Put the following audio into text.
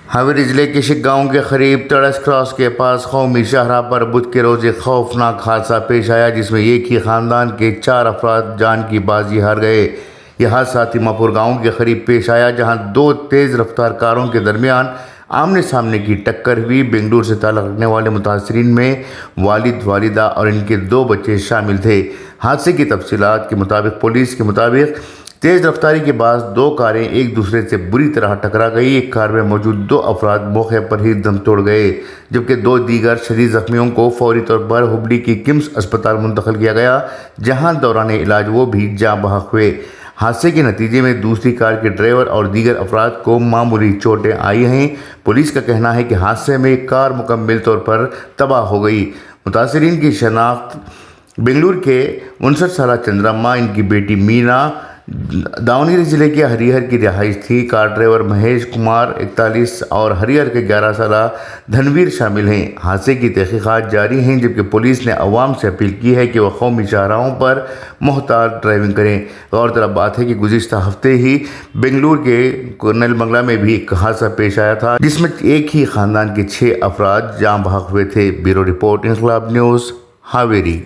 हावेरी जिले के शिक गांव के करीब तड़स क्रॉस के पास कौमी शाहराह पर बुध के रोज एक खौफनाक हादसा पेश आया जिसमें एक ही खानदान के 4 अफराद जान की बाजी हार गए। यह हादसा तिम्मापुर गांव के करीब पेश आया जहां 2 तेज़ रफ्तार कारों के दरमियान आमने सामने की टक्कर हुई। बेंगलुरु से ताल्लुक़ रखने वाले मुतासरीन में वालिद, वालिदा और इनके 2 बच्चे शामिल थे। हादसे की तफसीलात के मुताबिक पुलिस के मुताबिक तेज़ रफ्तारी के बाद 2 कारें एक दूसरे से बुरी तरह टकरा गई। एक कार में मौजूद 2 अफराद मौके पर ही दम तोड़ गए, जबकि 2 दीगर शदीद जख्मियों को फौरी तौर पर हुबली की किम्स अस्पताल मुंतकिल किया गया, जहां दौरान इलाज वो भी जाँ बहक हुए। हादसे के नतीजे में दूसरी कार के ड्राइवर और दीगर अफराद को मामूली चोटें आई हैं। पुलिस का कहना है कि हादसे में कार मुकम्मल तौर पर तबाह हो गई। मुतासरीन की शनाख्त बेंगलुरु के 59 साला चंद्रम्मा, इनकी बेटी मीना दावणगेरे जिले के हरिहर की रिहाइश थी। कार ड्राइवर महेश कुमार 41 और हरिहर के 11 साला धनवीर शामिल हैं। हादसे की तहकीकात जारी हैं, जबकि पुलिस ने अवाम से अपील की है कि वह कौमी शाहराहों पर मोहतात ड्राइविंग करें। गौरतलब बात है कि गुज़िश्ता हफ्ते ही बेंगलुरु के नेलमंगला में भी एक हादसा पेश आया था, जिसमें एक ही खानदान के 6 अफराद जाँ बहक हुए थे। Bureau report, Inquilab news, Haveri.